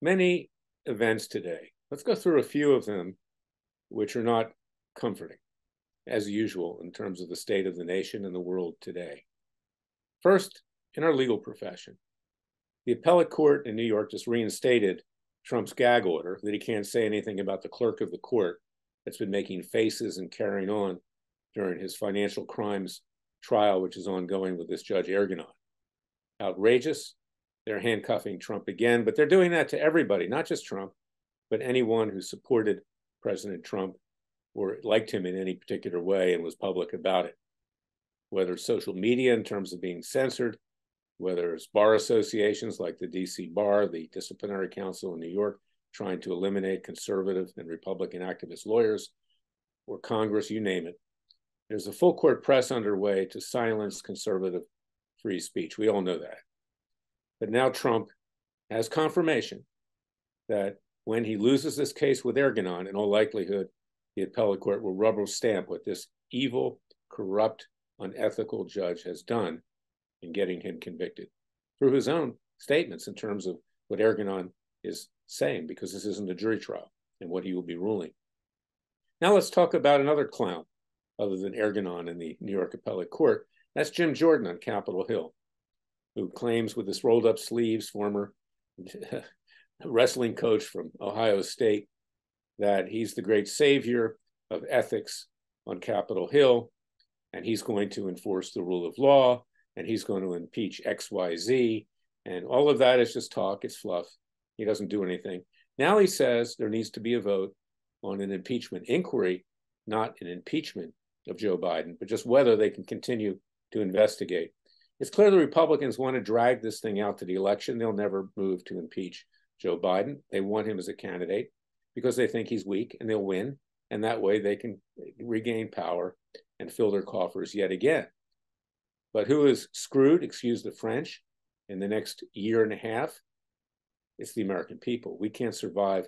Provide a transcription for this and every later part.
Many events today. Let's go through a few of them, which are not comforting, as usual, in terms of the state of the nation and the world today. First, in our legal profession, the appellate court in New York just reinstated Trump's gag order that he can't say anything about the clerk of the court that's been making faces and carrying on during his financial crimes trial, which is ongoing with this Judge Erganon. Outrageous. They're handcuffing Trump again, but they're doing that to everybody, not just Trump, but anyone who supported President Trump or liked him in any particular way and was public about it. Whether it's social media in terms of being censored, whether it's bar associations like the DC Bar, the Disciplinary Council in New York, trying to eliminate conservative and Republican activist lawyers, or Congress, you name it. There's a full court press underway to silence conservative free speech. We all know that. But now Trump has confirmation that when he loses this case with Erganon, in all likelihood, the appellate court will rubber stamp what this evil, corrupt, unethical judge has done in getting him convicted through his own statements in terms of what Erganon is saying, because this isn't a jury trial and what he will be ruling. Now let's talk about another clown other than Erganon in the New York appellate court. That's Jim Jordan on Capitol Hill, who claims with his rolled up sleeves, former wrestling coach from Ohio State, that he's the great savior of ethics on Capitol Hill, and he's going to enforce the rule of law, and he's going to impeach XYZ, and all of that is just talk, it's fluff. He doesn't do anything. Now he says there needs to be a vote on an impeachment inquiry, not an impeachment of Joe Biden, but just whether they can continue to investigate. It's clear the Republicans want to drag this thing out to the election. They'll never move to impeach Joe Biden. They want him as a candidate because they think he's weak and they'll win. And that way they can regain power and fill their coffers yet again. But who is screwed, excuse the French, in the next year and a half? It's the American people. We can't survive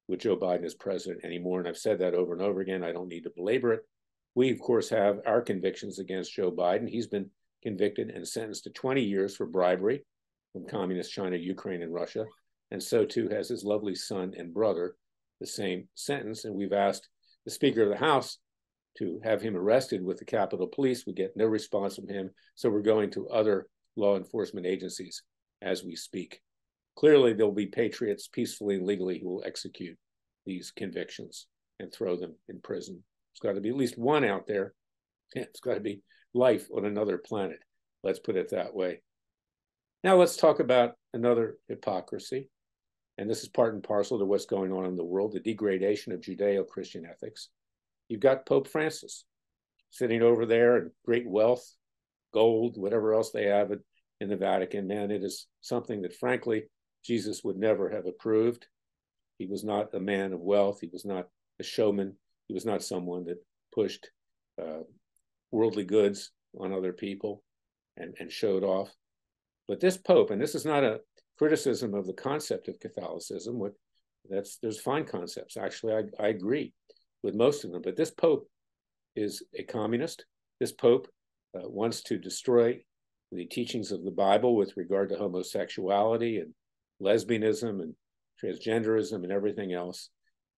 with Joe Biden as president anymore. And I've said that over and over again. I don't need to belabor it. We, of course, have our convictions against Joe Biden. He's been convicted and sentenced to 20 years for bribery from communist China, Ukraine, and Russia. And so too has his lovely son and brother, the same sentence. And we've asked the Speaker of the House to have him arrested with the Capitol Police. We get no response from him. So we're going to other law enforcement agencies as we speak. Clearly, there'll be patriots peacefully and legally who will execute these convictions and throw them in prison. There's got to be at least one out there. It's got to be life on another planet. Let's put it that way. Now let's talk about another hypocrisy. And this is part and parcel to what's going on in the world, the degradation of Judeo-Christian ethics. You've got Pope Francis sitting over there in great wealth, gold, whatever else they have in the Vatican. Man, it is something that, frankly, Jesus would never have approved. He was not a man of wealth. He was not a showman. He was not someone that pushed worldly goods on other people and showed off. But this Pope, and this is not a criticism of the concept of Catholicism, there's fine concepts. Actually, I agree with most of them. But this Pope is a communist. This Pope wants to destroy the teachings of the Bible with regard to homosexuality and lesbianism and transgenderism and everything else.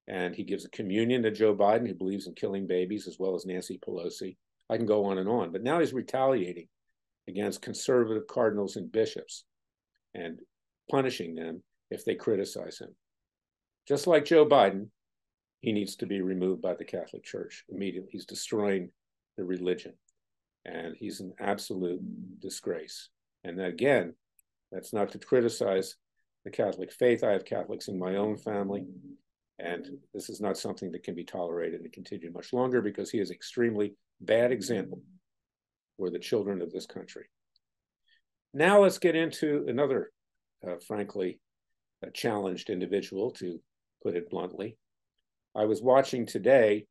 And he gives a communion to Joe Biden, who believes in killing babies, as well as Nancy Pelosi. I can go on and on. But now he's retaliating against conservative cardinals and bishops and punishing them if they criticize him. Just like Joe Biden, he needs to be removed by the Catholic Church immediately. He's destroying the religion. And he's an absolute disgrace. And again, that's not to criticize the Catholic faith. I have Catholics in my own family. And this is not something that can be tolerated and continue much longer, because he is an extremely bad example for the children of this country. Now let's get into another, frankly, challenged individual, to put it bluntly. I was watching today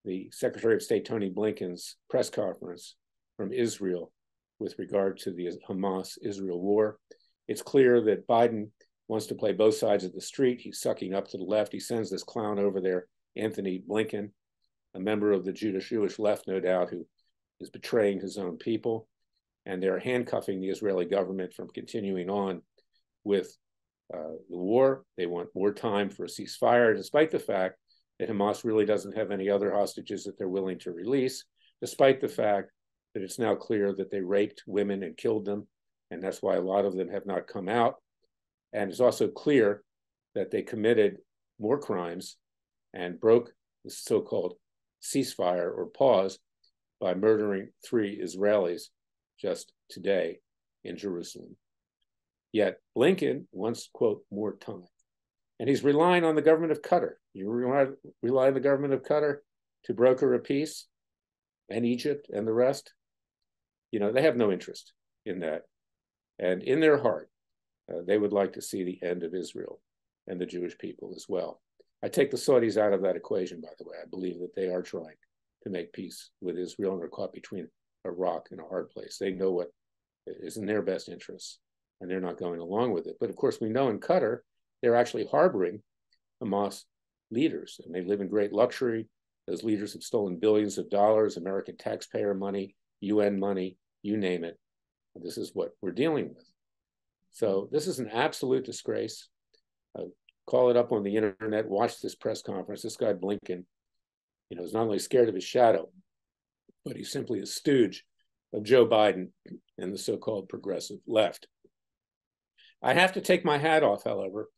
the Secretary of State Tony Blinken's press conference from Israel with regard to the Hamas-Israel war. It's clear that Biden wants to play both sides of the street. He's sucking up to the left. He sends this clown over there, Anthony Blinken, a member of the Jewish left, no doubt, who is betraying his own people. And they're handcuffing the Israeli government from continuing on with the war. They want more time for a ceasefire, despite the fact that Hamas really doesn't have any other hostages that they're willing to release, despite the fact that it's now clear that they raped women and killed them, and that's why a lot of them have not come out. And it's also clear that they committed more crimes and broke the so-called ceasefire or pause by murdering 3 Israelis just today in Jerusalem. Yet Blinken wants, quote, more time. And he's relying on the government of Qatar. You rely on the government of Qatar to broker a peace, and Egypt and the rest. You know, they have no interest in that. And in their heart, they would like to see the end of Israel and the Jewish people as well. I take the Saudis out of that equation, by the way. I believe that they are trying to make peace with Israel and are caught between a rock and a hard place. They know what is in their best interests, and they're not going along with it. But of course, we know in Qatar, they're actually harboring Hamas leaders, and they live in great luxury. Those leaders have stolen billions of dollars, American taxpayer money, UN money, you name it. This is what we're dealing with. So this is an absolute disgrace. Call it up on the internet, watch this press conference. This guy Blinken, you know, is not only scared of his shadow, but he's simply a stooge of Joe Biden and the so-called progressive left. I have to take my hat off, however,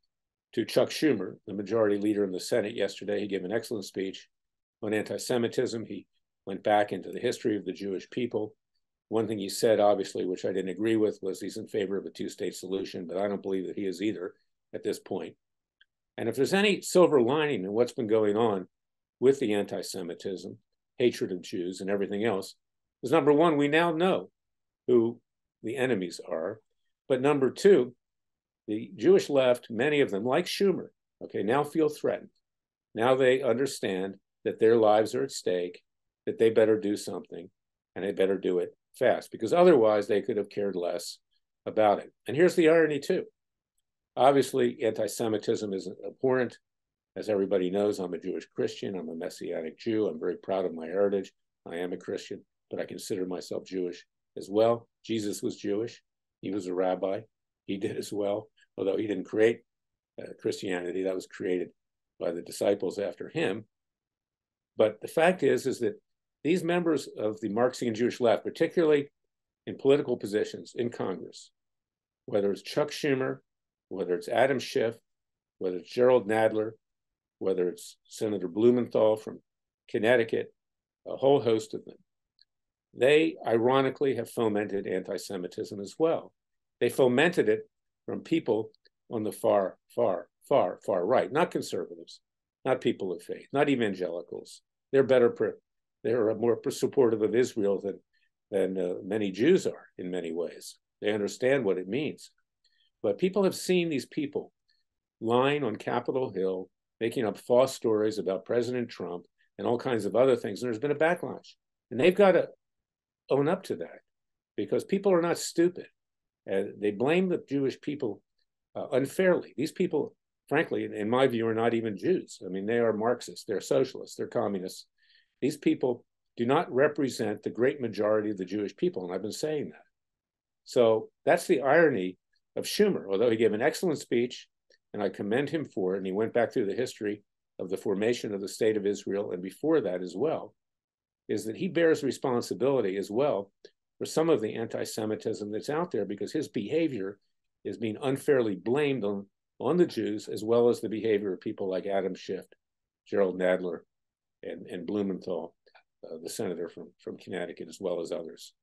to Chuck Schumer, the majority leader in the Senate yesterday. He gave an excellent speech on anti-Semitism. He went back into the history of the Jewish people. One thing he said, obviously, which I didn't agree with, was he's in favor of a two-state solution, but I don't believe that he is either at this point. And if there's any silver lining in what's been going on with the anti-Semitism, hatred of Jews, and everything else, is number one, we now know who the enemies are. But number two, the Jewish left, many of them, like Schumer, okay, now feel threatened. Now they understand that their lives are at stake, that they better do something, and they better do it fast, because otherwise they could have cared less about it. And here's the irony, too. Obviously, anti-Semitism is abhorrent. As everybody knows, I'm a Jewish Christian. I'm a Messianic Jew. I'm very proud of my heritage. I am a Christian, but I consider myself Jewish as well. Jesus was Jewish. He was a rabbi. He did as well, although he didn't create Christianity. That was created by the disciples after him. But the fact is that these members of the Marxian Jewish left, particularly in political positions in Congress, whether it's Chuck Schumer, whether it's Adam Schiff, whether it's Gerald Nadler, whether it's Senator Blumenthal from Connecticut, a whole host of them, they ironically have fomented anti-Semitism as well. They fomented it from people on the far right, not conservatives, not people of faith, not evangelicals. They're more supportive of Israel than many Jews are in many ways. They understand what it means. But people have seen these people lying on Capitol Hill, making up false stories about President Trump and all kinds of other things. And there's been a backlash. And they've got to own up to that, because people are not stupid. They blame the Jewish people unfairly. These people, frankly, in my view, are not even Jews. I mean, they are Marxists, they're socialists, they're communists. These people do not represent the great majority of the Jewish people, and I've been saying that. So that's the irony of Schumer. Although he gave an excellent speech, and I commend him for it, and he went back through the history of the formation of the State of Israel, and before that as well, is that he bears responsibility as well for some of the anti-Semitism that's out there, because his behavior is being unfairly blamed on the Jews, as well as the behavior of people like Adam Schiff, Gerald Nadler, and Blumenthal, the senator from Connecticut, as well as others.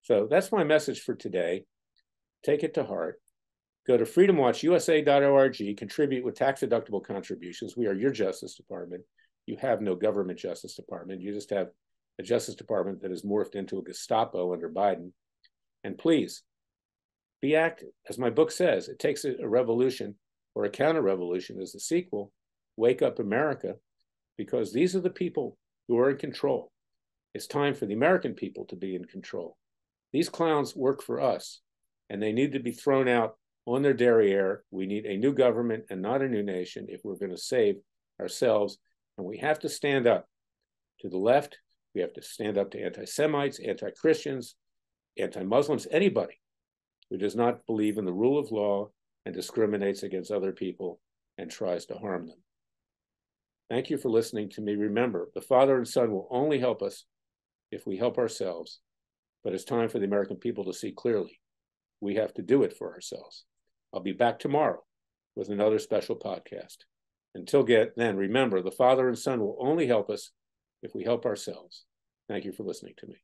So that's my message for today. Take it to heart. Go to freedomwatchusa.org, contribute with tax-deductible contributions. We are your Justice Department. You have no government Justice Department. You just have a Justice Department that has morphed into a Gestapo under Biden. And please, be active. As my book says, it takes a revolution, or a counter-revolution as the sequel. Wake up, America, because these are the people who are in control. It's time for the American people to be in control. These clowns work for us, and they need to be thrown out on their derriere. We need a new government and not a new nation if we're going to save ourselves. And we have to stand up to the left. We have to stand up to anti-Semites, anti-Christians, anti-Muslims, anybody who does not believe in the rule of law and discriminates against other people and tries to harm them. Thank you for listening to me. Remember, the Father and Son will only help us if we help ourselves, but it's time for the American people to see clearly. We have to do it for ourselves. I'll be back tomorrow with another special podcast. Until then, remember, the Father and Son will only help us if we help ourselves. Thank you for listening to me.